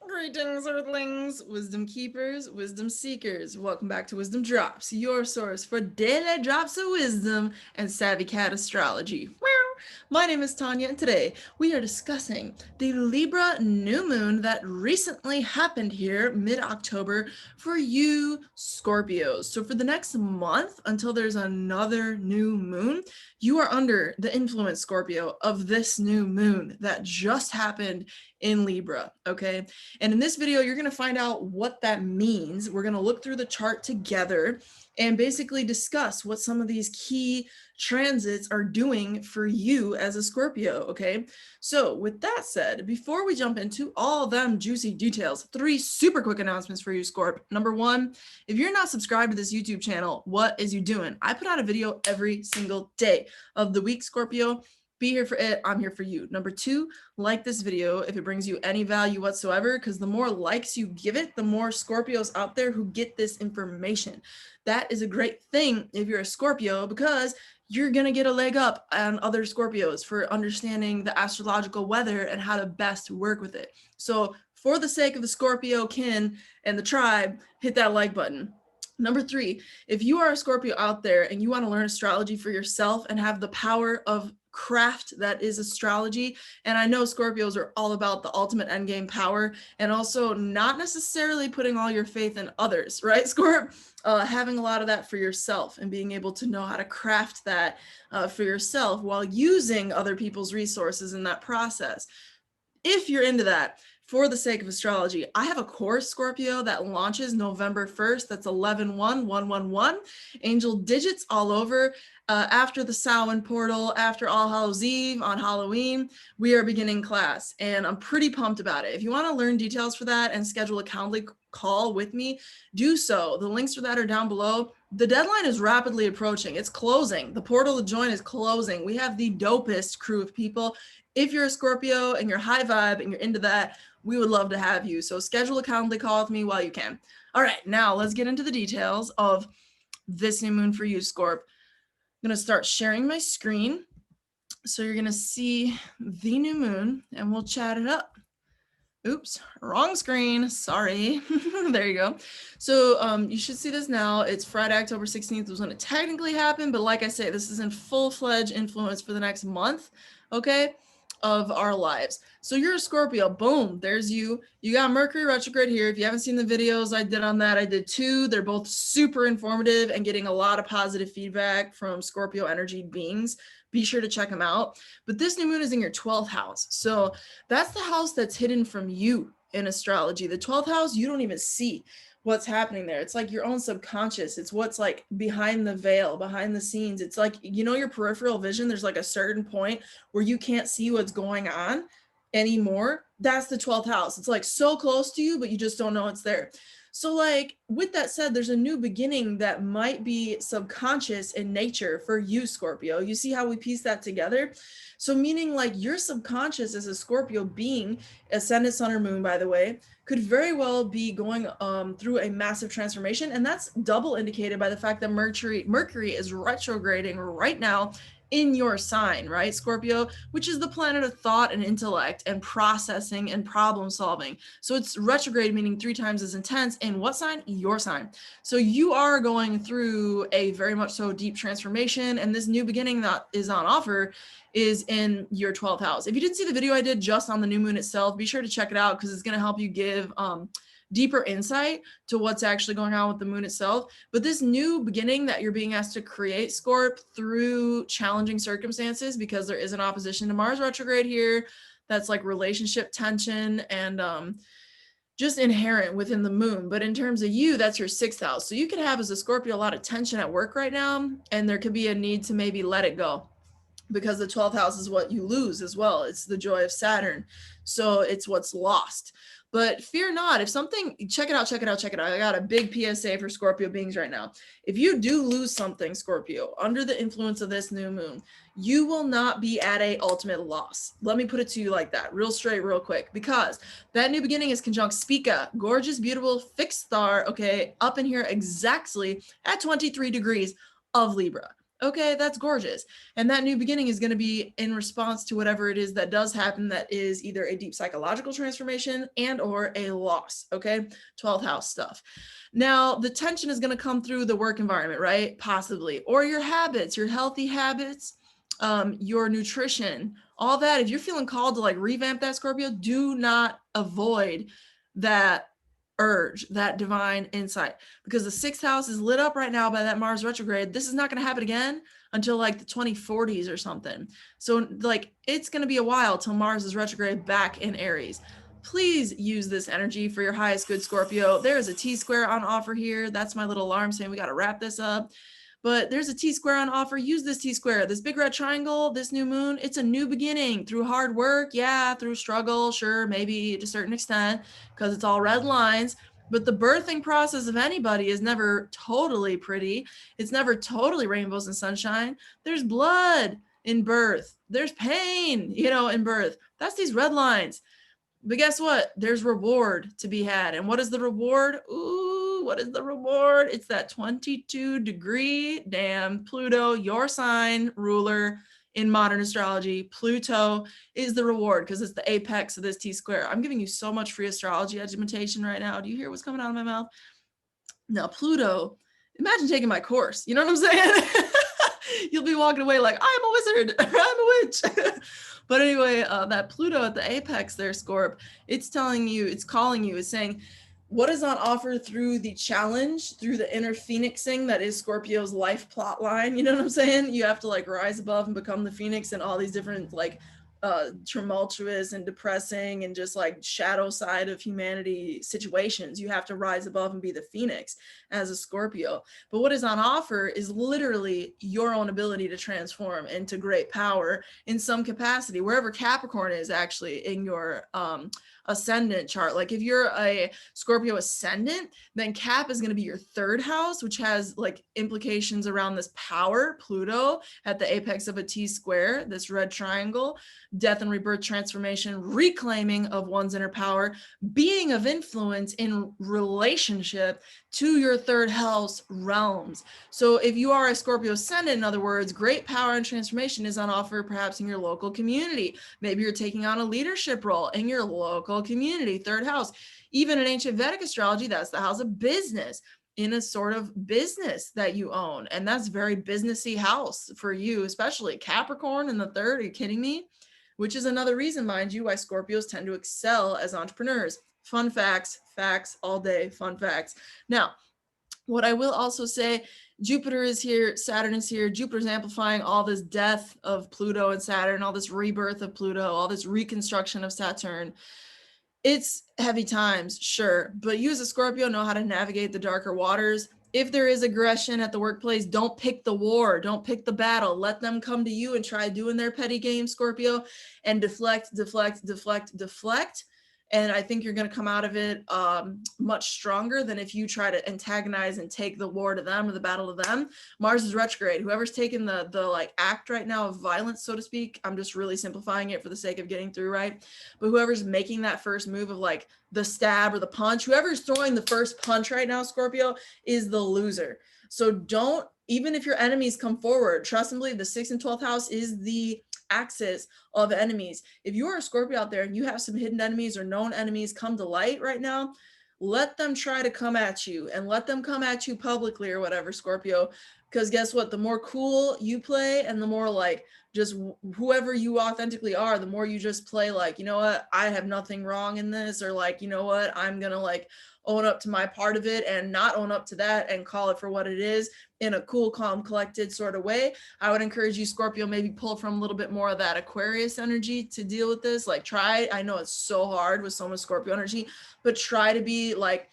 Greetings, Earthlings, wisdom keepers, wisdom seekers. Welcome back to WizdomDropz, your source for daily drops of wisdom and savvy cat astrology. My name is Tonia, and today we are discussing the Libra new moon that recently happened here mid-October for you Scorpios. So for the next month, until there's another new moon, you are under the influence, Scorpio, of this new moon that just happened in Libra, okay? And in this video, you're gonna find out what that means. We're gonna look through the chart together and basically discuss what some of these key transits are doing for you as a Scorpio, okay? So with that said, before we jump into all them juicy details, 3 super quick announcements for you, Scorp. Number 1, if you're not subscribed to this YouTube channel, what is you doing? I put out a video every single day of the week, Scorpio. Be here for it, I'm here for you. Number 2, like this video if it brings you any value whatsoever, because the more likes you give it, the more Scorpios out there who get this information. That is a great thing if you're a Scorpio, because you're gonna get a leg up on other Scorpios for understanding the astrological weather and how to best work with it. So for the sake of the Scorpio kin and the tribe, hit that like button. Number 3, if you are a Scorpio out there and you want to learn astrology for yourself and have the power of craft that is astrology, and I know Scorpios are all about the ultimate endgame power and also not necessarily putting all your faith in others, right, Scorp? Having a lot of that for yourself and being able to know how to craft that for yourself while using other people's resources in that process. If you're into that, for the sake of astrology, I have a course, Scorpio, that launches November 1st. That's 11-1-1-1-1. Angel digits all over. After the Samhain portal, after All Hallows Eve on Halloween, we are beginning class, and I'm pretty pumped about it. If you want to learn details for that and schedule a Calendly call with me, do so. The links for that are down below. The deadline is rapidly approaching. It's closing. The portal to join is closing. We have the dopest crew of people. If you're a Scorpio and you're high vibe and you're into that, we would love to have you. So schedule a Calendly call with me while you can. All right, now let's get into the details of this new moon for you, Scorp. I'm gonna start sharing my screen. So you're gonna see the new moon and we'll chat it up. Oops, wrong screen, sorry. There you go. So you should see this now. It's Friday, October 16th was when it technically happened, but like I say, this is in full-fledged influence for the next month, okay, of our lives. So you're a Scorpio, boom, there's you. You got Mercury retrograde here. If you haven't seen the videos I did on that, I did 2. They're both super informative and getting a lot of positive feedback from Scorpio energy beings. Be sure to check them out. But this new moon is in your 12th house. So that's the house that's hidden from you in astrology. The 12th house, you don't even see what's happening there. It's like your own subconscious. It's what's like behind the veil, behind the scenes. It's like, you know, your peripheral vision, there's like a certain point where you can't see what's going on anymore. That's the 12th house. It's like so close to you, but you just don't know it's there. So like with that said, there's a new beginning that might be subconscious in nature for you, Scorpio. You see how we piece that together? So meaning like your subconscious as a Scorpio being, ascendant sun or moon, by the way, could very well be going through a massive transformation. And that's double indicated by the fact that Mercury is retrograding right now in your sign, right, Scorpio, which is the planet of thought and intellect and processing and problem solving. So it's retrograde, meaning 3 times as intense in what sign? Your sign. So you are going through a very much so deep transformation, and this new beginning that is on offer is in your 12th house. If you didn't see the video I did just on the new moon itself, be sure to check it out because it's going to help you give deeper insight to what's actually going on with the moon itself. But this new beginning that you're being asked to create, Scorp, through challenging circumstances, because there is an opposition to Mars retrograde here, that's like relationship tension and just inherent within the moon. But in terms of you, that's your 6th house. So you could have as a Scorpio a lot of tension at work right now, and there could be a need to maybe let it go, because the 12th house is what you lose as well. It's the joy of Saturn. So it's what's lost. But fear not, if something, check it out. I got a big PSA for Scorpio beings right now. If you do lose something, Scorpio, under the influence of this new moon, you will not be at a ultimate loss. Let me put it to you like that, real straight, real quick, because that new beginning is conjunct Spica, gorgeous, beautiful, fixed star, okay, up in here exactly at 23 degrees of Libra. Okay, that's gorgeous. And that new beginning is going to be in response to whatever it is that does happen that is either a deep psychological transformation and or a loss, okay? 12th house stuff. Now, the tension is going to come through the work environment, right? Possibly. Or your habits, your healthy habits, your nutrition, all that. If you're feeling called to like revamp that, Scorpio, do not avoid that urge, that divine insight, because the 6th house is lit up right now by that Mars retrograde. This is not going to happen again until like the 2040s or something. So like it's going to be a while till Mars is retrograde back in Aries. Please use this energy for your highest good, Scorpio. There is a T-square on offer here. That's my little alarm saying we got to wrap this up. But there's a T-square on offer. Use this T-square, this big red triangle, this new moon. It's a new beginning through hard work. Yeah, through struggle, sure, maybe to a certain extent, because it's all red lines. But the birthing process of anybody is never totally pretty. It's never totally rainbows and sunshine. There's blood in birth. There's pain, in birth. That's these red lines. But guess what? There's reward to be had. And what is the reward? Ooh, what is the reward? It's that 22-degree damn Pluto, your sign ruler in modern astrology. Pluto is the reward because it's the apex of this T-square. I'm giving you so much free astrology education right now. Do you hear what's coming out of my mouth? Now, Pluto, imagine taking my course. You know what I'm saying? You'll be walking away like, I'm a wizard. I'm a witch. But anyway, that Pluto at the apex there, Scorp, it's telling you, it's calling you, it's saying, what is on offer through the challenge, through the inner phoenixing that is Scorpio's life plot line? You know what I'm saying? You have to like rise above and become the phoenix in all these different like tumultuous and depressing and just like shadow side of humanity situations. You have to rise above and be the phoenix as a Scorpio. But what is on offer is literally your own ability to transform into great power in some capacity, wherever Capricorn is actually in your ascendant chart. Like if you're a Scorpio ascendant, then Cap is going to be your 3rd house, which has like implications around this power, Pluto at the apex of a T-square, this red triangle, death and rebirth transformation, reclaiming of one's inner power, being of influence in relationship to your 3rd house realms. So if you are a Scorpio ascendant, in other words, great power and transformation is on offer perhaps in your local community. Maybe you're taking on a leadership role in your local community, 3rd house. Even in ancient Vedic astrology, that's the house of business, in a sort of business that you own. And that's very businessy house for you, especially Capricorn in the 3rd. Are you kidding me? Which is another reason, mind you, why Scorpios tend to excel as entrepreneurs. Fun facts all day, fun facts. Now, what I will also say, Jupiter is here, Saturn is here. Jupiter's amplifying all this death of Pluto and Saturn, all this rebirth of Pluto, all this reconstruction of Saturn. It's heavy times, sure, but you as a Scorpio know how to navigate the darker waters. If there is aggression at the workplace, don't pick the war, don't pick the battle. Let them come to you and try doing their petty game, Scorpio, and deflect. And I think you're going to come out of it much stronger than if you try to antagonize and take the war to them or the battle to them. Mars is retrograde. Whoever's taking the like act right now of violence, so to speak, I'm just really simplifying it for the sake of getting through, right? But whoever's making that first move of like the stab or the punch, whoever's throwing the first punch right now, Scorpio, is the loser. So don't, even if your enemies come forward, trust and believe the 6th and 12th house is the axis of enemies. If you are a Scorpio out there and you have some hidden enemies or known enemies come to light right now, let them try to come at you and let them come at you publicly or whatever, Scorpio. Because guess what? The more cool you play and the more like just whoever you authentically are, the more you just play like, you know what, I have nothing wrong in this, or like, you know what, I'm going to like own up to my part of it and not own up to that and call it for what it is in a cool, calm, collected sort of way. I would encourage you, Scorpio, maybe pull from a little bit more of that Aquarius energy to deal with this. Like try, I know it's so hard with so much Scorpio energy, but try to be like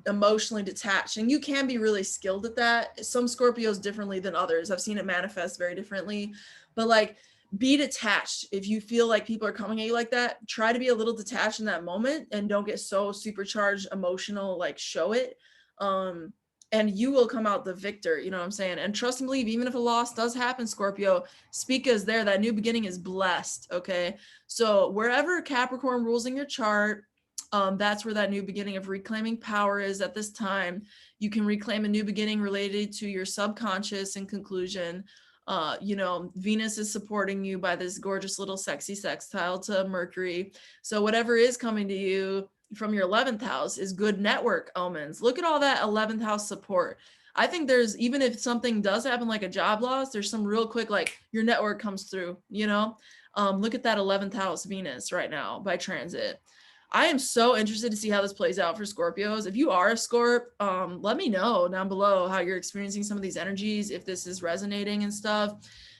emotionally detached. And you can be really skilled at that. Some Scorpios differently than others. I've seen it manifest very differently, but like be detached. If you feel like people are coming at you like that, try to be a little detached in that moment and don't get so supercharged emotional, like show it. And you will come out the victor, you know what I'm saying? And trust and believe, even if a loss does happen, Scorpio, Spica is there. That new beginning is blessed, okay? So wherever Capricorn rules in your chart, That's where that new beginning of reclaiming power is at this time. You can reclaim a new beginning related to your subconscious. In conclusion, you know, Venus is supporting you by this gorgeous little sexy sextile to Mercury. So whatever is coming to you from your 11th house is good network omens. Look at all that 11th house support. I think there's, even if something does happen like a job loss, there's some real quick, like your network comes through, you know. Look at that 11th house Venus right now by transit. I am so interested to see how this plays out for Scorpios. If you are a Scorp, let me know down below how you're experiencing some of these energies, if this is resonating and stuff.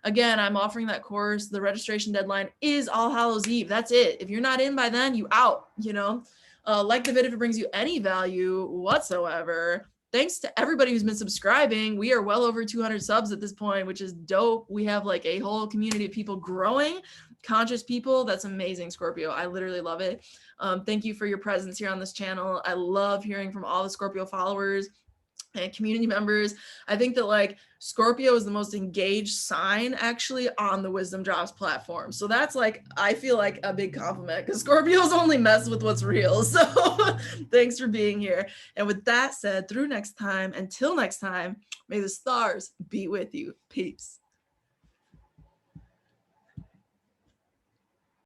Again, I'm offering that course. The registration deadline is All Hallows Eve. That's it. If you're not in by then, you out, you know. Like the vid if it brings you any value whatsoever. Thanks to everybody who's been subscribing. We are well over 200 subs at this point, which is dope. We have like a whole community of people growing, conscious people. That's amazing, Scorpio. I literally love it. Thank you for your presence here on this channel. I love hearing from all the Scorpio followers and community members. I think that like Scorpio is the most engaged sign actually on the WizdomDropz platform. So that's like, I feel like a big compliment because Scorpios only mess with what's real. So thanks for being here. And with that said, until next time, may the stars be with you. Peace.